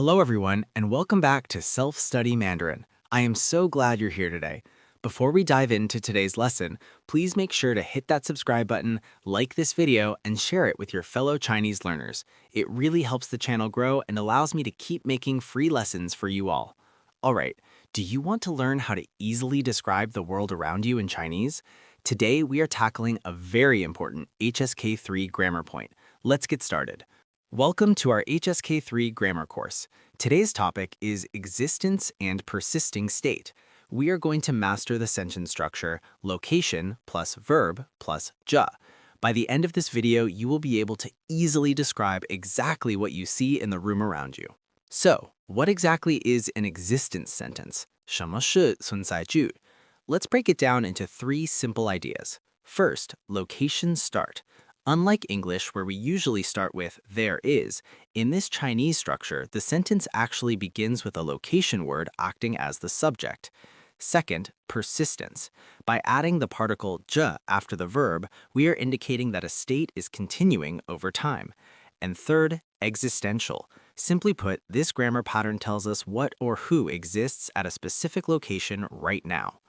Hello, everyone, and welcome back to Self-Study Mandarin. I am so glad you're here today. Before we dive into today's lesson, please make sure to hit that subscribe button, like this video, and share it with your fellow Chinese learners. It really helps the channel grow and allows me to keep making free lessons for you all. All right, do you want to learn how to easily describe the world around you in Chinese? Today, we are tackling a very important HSK3 grammar point. Let's get started. Welcome to our HSK3 grammar course. Today's topic is existence and persisting state. We are going to master the sentence structure location plus verb plus ja. By the end of this video, you will be able to easily describe exactly what you see in the room around you. So, what exactly is an existence sentence? 什么是存在句? Let's break it down into three simple ideas. First, location start. Unlike English, where we usually start with there is, in this Chinese structure, the sentence actually begins with a location word acting as the subject. Second, persistence. By adding the particle zhe after the verb, we are indicating that a state is continuing over time. And third, existential. Simply put, this grammar pattern tells us what or who exists at a specific location right now.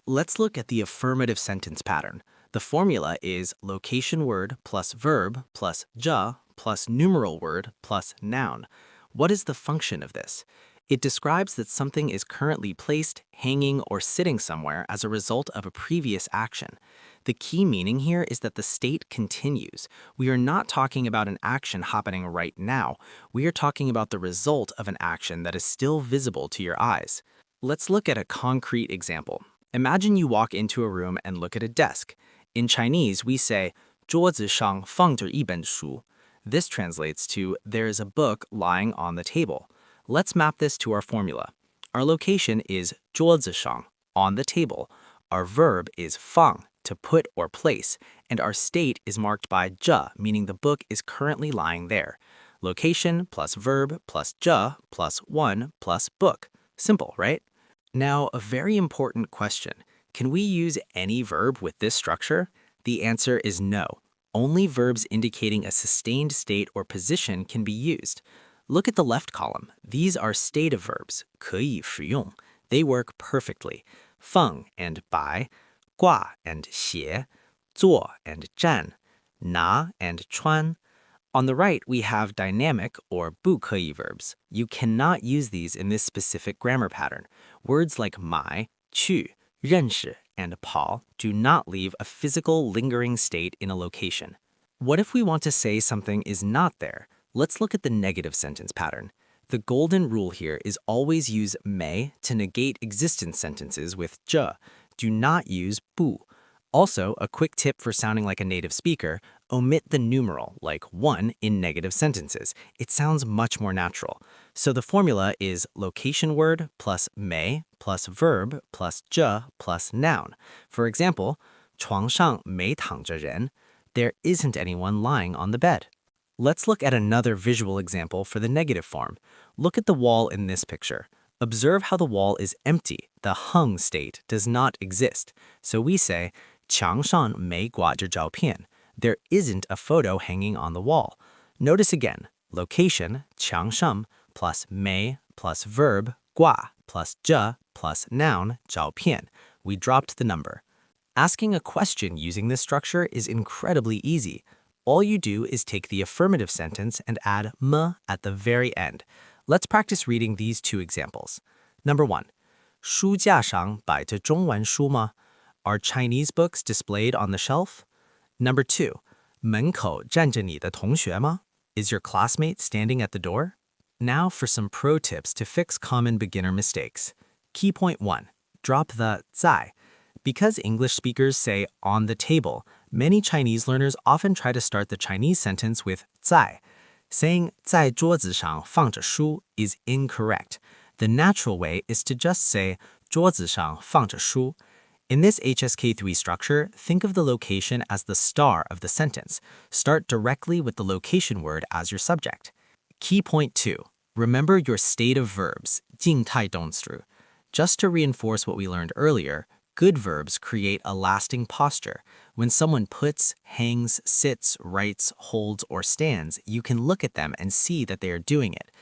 Let's look at the affirmative sentence pattern. The formula is location word plus verb plus ja plus numeral word plus noun. What is the function of this? It describes that something is currently placed, hanging, or sitting somewhere as a result of a previous action. The key meaning here is that the state continues. We are not talking about an action happening right now. We are talking about the result of an action that is still visible to your eyes. Let's look at a concrete example. Imagine you walk into a room and look at a desk. In Chinese, we say, 桌子上放着一本书. This translates to, there is a book lying on the table. Let's map this to our formula. Our location is 桌子上, on the table. Our verb is 放, to put or place, and our state is marked by 着, meaning the book is currently lying there. Location plus verb plus 着plus 1 plus book. Simple, right? Now, a very important question. Can we use any verb with this structure? The answer is no. Only verbs indicating a sustained state or position can be used. Look at the left column. These are stative verbs, 可以使用. They work perfectly. 放 and 摆, 挂 and 写, 坐 and 站, 拿 and 穿. On the right, we have dynamic or 不可以 verbs. You cannot use these in this specific grammar pattern. Words like 买, 去, 认识, and 跑 do not leave a physical lingering state in a location. What if we want to say something is not there? Let's look at the negative sentence pattern. The golden rule here is always use 没 to negate existence sentences with 着. Do not use 不. Also, a quick tip for sounding like a native speaker, omit the numeral, like 1, in negative sentences. It sounds much more natural. So the formula is location word plus 没 plus verb plus 着 plus noun. For example, 床上没躺着人. There isn't anyone lying on the bed. Let's look at another visual example for the negative form. Look at the wall in this picture. Observe how the wall is empty. The hung state does not exist. So we say, 墙上没挂着照片. There isn't a photo hanging on the wall. Notice again, location, 墙上, plus 没, plus verb, 挂, plus 着, plus noun, 照片. We dropped the number. Asking a question using this structure is incredibly easy. All you do is take the affirmative sentence and add 么 at the very end. Let's practice reading these two examples. Number 1. 书架上摆着中文书吗? Are Chinese books displayed on the shelf? Number 2. 门口站着你的同学吗? Is your classmate standing at the door? Now for some pro tips to fix common beginner mistakes. Key point 1. Drop the 在. Because English speakers say on the table, many Chinese learners often try to start the Chinese sentence with 在. Saying 在桌子上放着书 is incorrect. The natural way is to just say 桌子上放着书. In this HSK3 structure, think of the location as the star of the sentence. Start directly with the location word as your subject. Key point 2. Remember your state of verbs, 静态动词. Just to reinforce what we learned earlier, good verbs create a lasting posture. When someone puts, hangs, sits, writes, holds, or stands, you can look at them and see that they are doing it.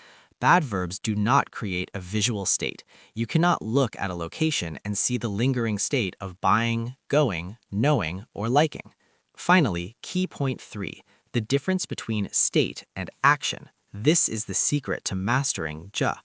Bad verbs do not create a visual state. You cannot look at a location and see the lingering state of buying, going, knowing, or liking. Finally, key point 3, the difference between state and action. This is the secret to mastering 着.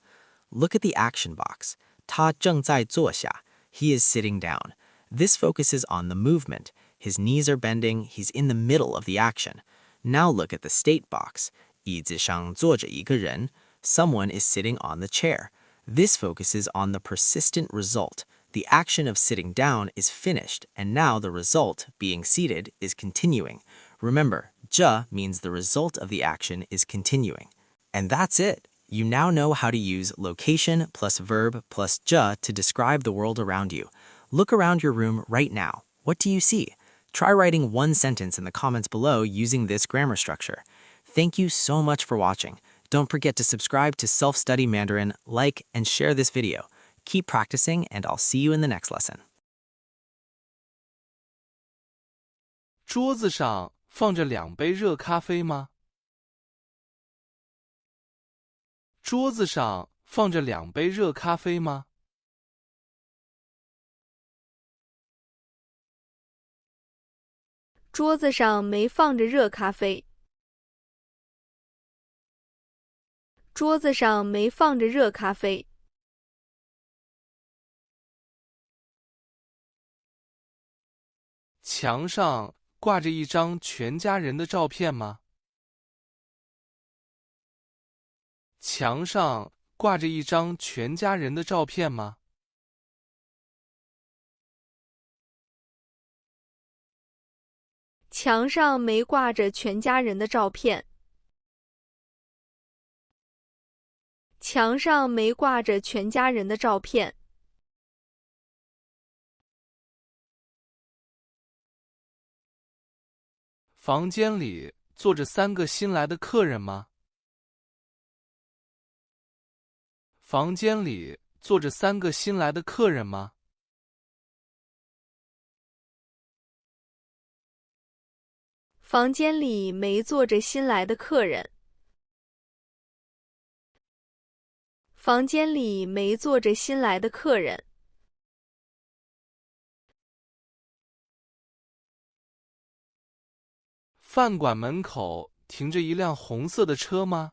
Look at the action box. 他正在坐下. He is sitting down. This focuses on the movement. His knees are bending. He's in the middle of the action. Now look at the state box. 椅子上坐着一个人. Someone is sitting on the chair. This focuses on the persistent result. The action of sitting down is finished, and now the result, being seated, is continuing. Remember, 着 means the result of the action is continuing. And that's it. You now know how to use location plus verb plus 着 to describe the world around you. Look around your room right now. What do you see? Try writing one sentence in the comments below using this grammar structure. Thank you so much for watching. Don't forget to subscribe to Self-Study Mandarin, like, and share this video. Keep practicing, and I'll see you in the next lesson. 桌子上放着2杯热咖啡吗？桌子上放着2杯热咖啡吗？桌子上没放着热咖啡。桌子上没放着热咖啡。墙上挂着一张全家人的照片吗？墙上挂着一张全家人的照片吗？墙上没挂着全家人的照片。墙上没挂着全家人的照片。房间里坐着3个新来的客人吗？房间里坐着3个新来的客人吗？房间里没坐着新来的客人。房间里没坐着新来的客人。饭馆门口停着一辆红色的车吗？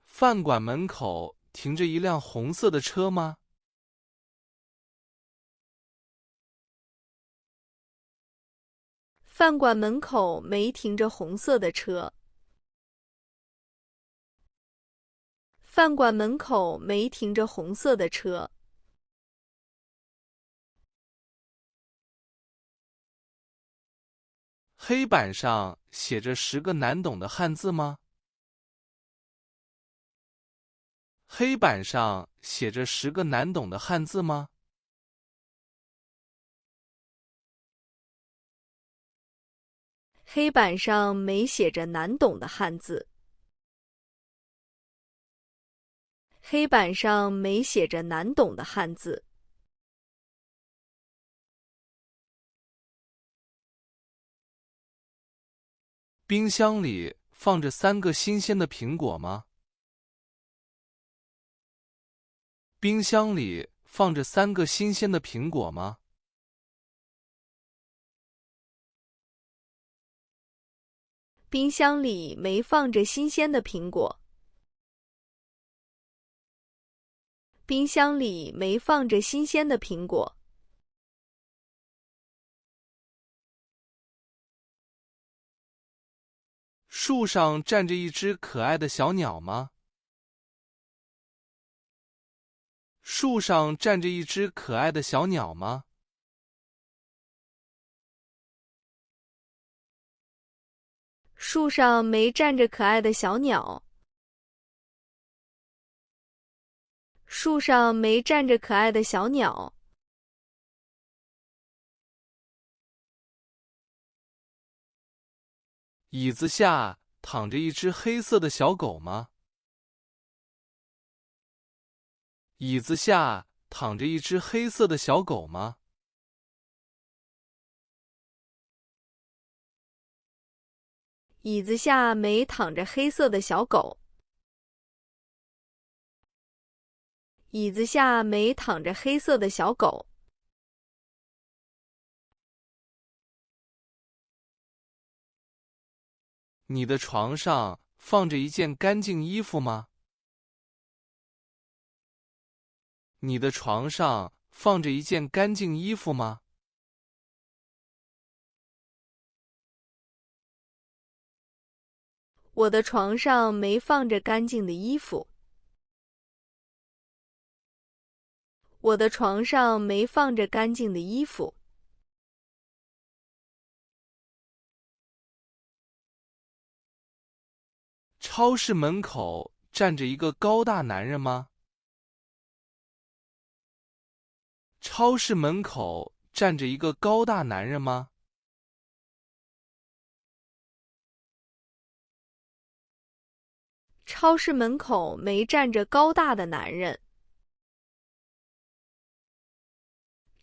饭馆门口停着一辆红色的车吗？饭馆门口没停着红色的车。饭馆门口没停着红色的车。黑板上写着10个难懂的汉字吗？黑板上写着10个难懂的汉字吗？黑板上没写着难懂的汉字。黑板上没写着难懂的汉字。冰箱里放着3个新鲜的苹果吗？冰箱里放着3个新鲜的苹果吗？冰箱里没放着新鲜的苹果。冰箱里没放着新鲜的苹果。树上站着一只可爱的小鸟吗？树上站着一只可爱的小鸟吗？树上没站着可爱的小鸟。树上没站着可爱的小鸟。椅子下躺着一只黑色的小狗吗？椅子下躺着一只黑色的小狗吗？椅子下没躺着黑色的小狗。椅子下没躺着黑色的小狗。你的床上放着一件干净衣服吗？你的床上放着一件干净衣服吗？我的床上没放着干净的衣服。我的床上没放着干净的衣服。超市门口站着一个高大男人吗？超市门口站着一个高大男人吗？超市门口没站着高大的男人。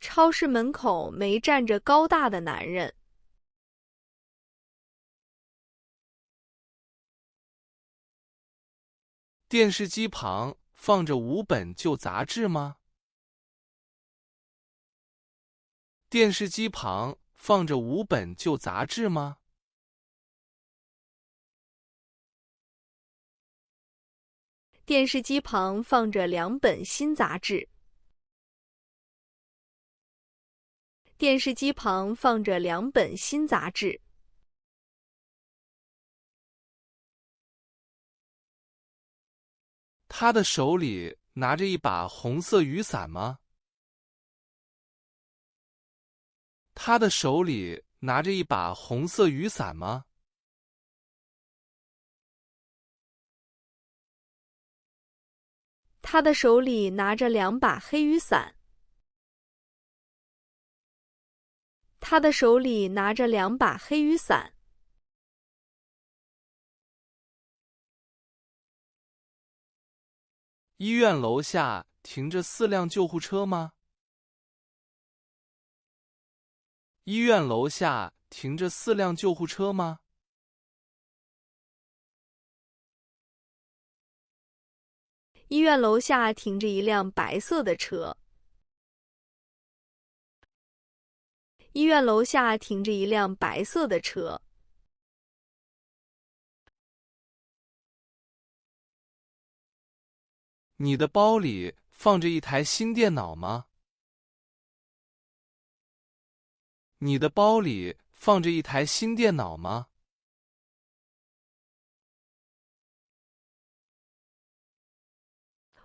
超市门口没站着高大的男人。电视机旁放着5本旧杂志吗？电视机旁放着5本旧杂志吗？电视机旁放着2本新杂志。电视机旁放着2本新杂志。他的手里拿着一把红色雨伞吗？他的手里拿着一把红色雨伞吗？他的手里拿着2把黑雨伞。他的手里拿着2把黑雨伞。医院楼下停着4辆救护车吗？医院楼下停着4辆救护车吗？医院楼下停着一辆白色的车。医院楼下停着一辆白色的车。你的包里放着一台新电脑吗？你的包里放着一台新电脑吗？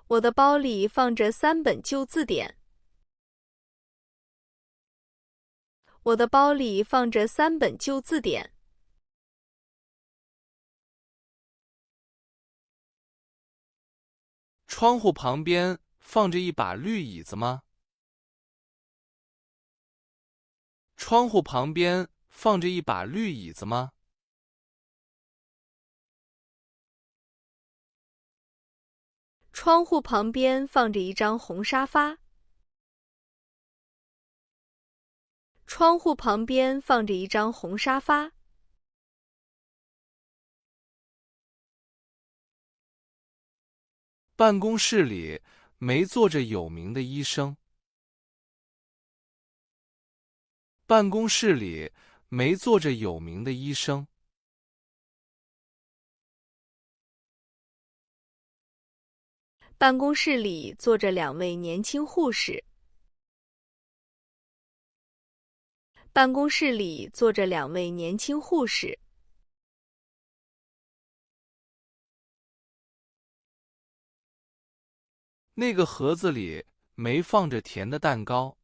我的包里放着3本旧字典。我的包里放着3本旧字典。窗户旁边放着一把绿椅子吗？窗户旁边放着一把绿椅子吗？窗户旁边放着一张红沙发。窗户旁边放着一张红沙发。办公室里没坐着有名的医生。办公室里没坐着有名的医生。办公室里坐着2位年轻护士。办公室里坐着2位年轻护士。那个盒子里没放着甜的蛋糕。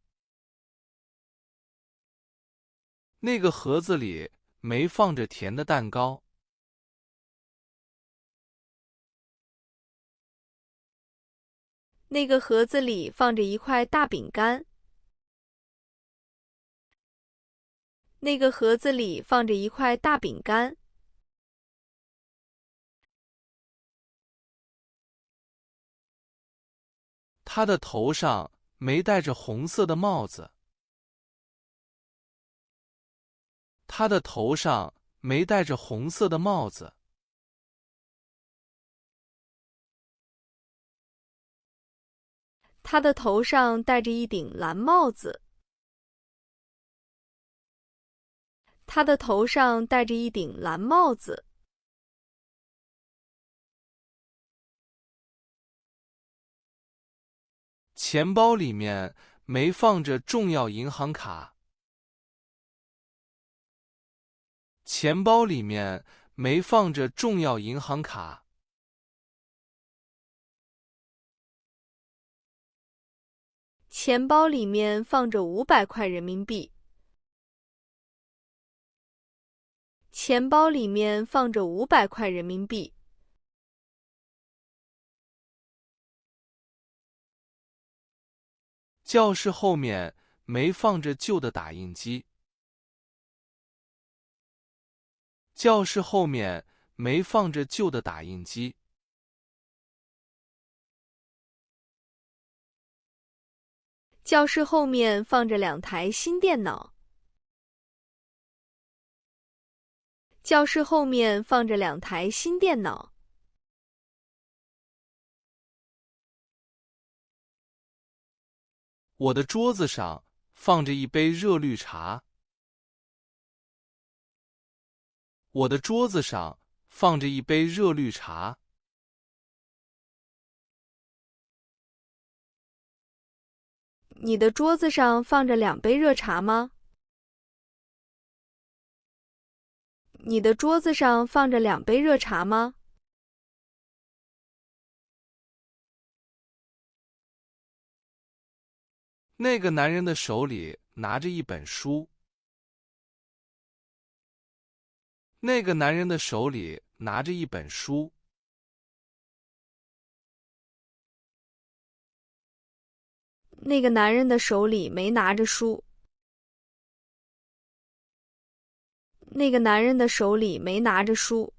那个盒子里没放着甜的蛋糕。那个盒子里放着一块大饼干。那个盒子里放着一块大饼干。他的头上没戴着红色的帽子。他的头上没戴着红色的帽子。他的头上戴着一顶蓝帽子。他的头上戴着一顶蓝帽子。钱包里面没放着重要银行卡。钱包里面没放着重要银行卡。钱包里面放着500块人民币。钱包里面放着500块人民币。教室后面没放着旧的打印机。教室后面没放着旧的打印机。教室后面放着2台新电脑。教室后面放着2台新电脑。我的桌子上放着一杯热绿茶。我的桌子上放着一杯热绿茶。你的桌子上放着2杯热茶吗？你的桌子上放着2杯热茶吗？那个男人的手里拿着一本书。那个男人的手里拿着一本书。那个男人的手里没拿着书。那个男人的手里没拿着书。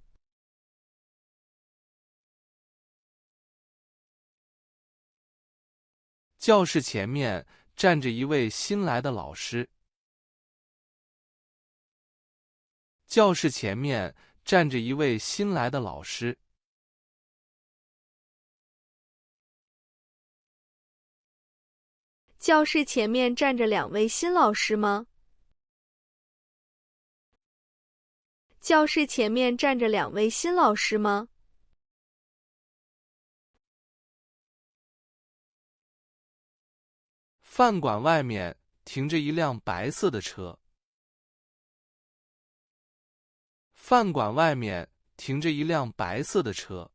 教室前面站着一位新来的老师。教室前面站着一位新来的老师。教室前面站着2位新老师吗？教室前面站着2位新老师吗？饭馆外面停着一辆白色的车。饭馆外面停着一辆白色的车。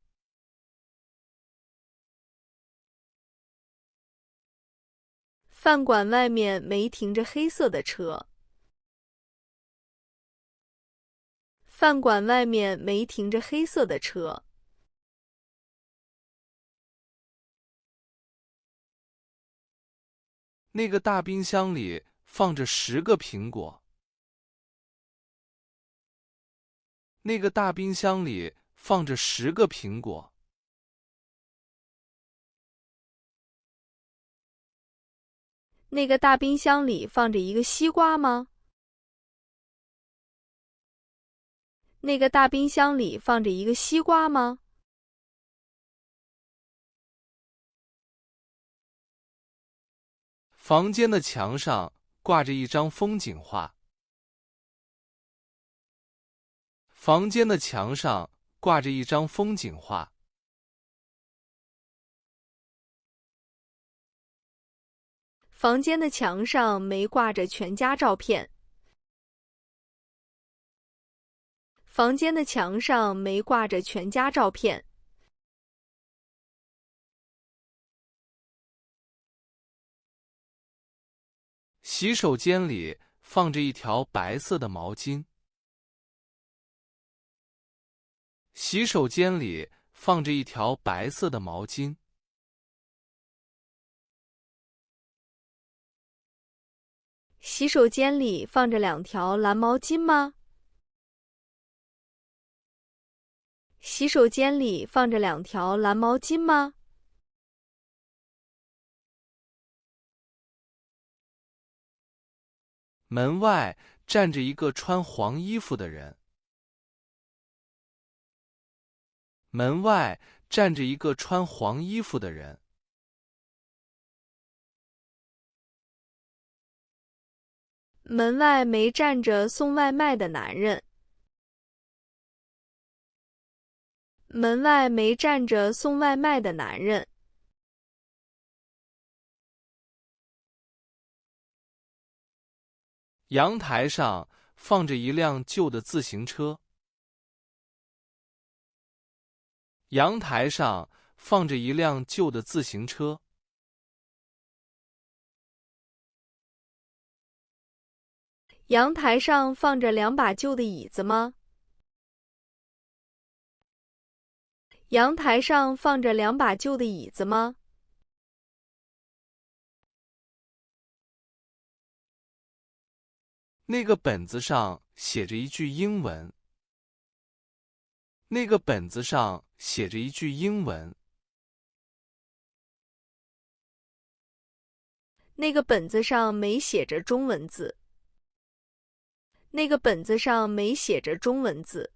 饭馆外面没停着黑色的车。饭馆外面没停着黑色的车。那个大冰箱里放着10个苹果。那个大冰箱里放着10个苹果。那个大冰箱里放着一个西瓜吗？那个大冰箱里放着一个西瓜吗？房间的墙上挂着一张风景画。房间的墙上挂着一张风景画。房间的墙上没挂着全家照片。房间的墙上没挂着全家照片。洗手间里放着一条白色的毛巾。洗手间里放着一条白色的毛巾。洗手间里放着2条蓝毛巾吗？洗手间里放着2条蓝毛巾吗？门外站着一个穿黄衣服的人。门外站着一个穿黄衣服的人。门外没站着送外卖的男人。门外没站着送外卖的男人。阳台上放着一辆旧的自行车。阳台上放着一辆旧的自行车。阳台上放着2把旧的椅子吗？阳台上放着2把旧的椅子吗？那个本子上写着一句英文。那个本子上写着一句英文。那个本子上没写着中文字。那个本子上没写着中文字。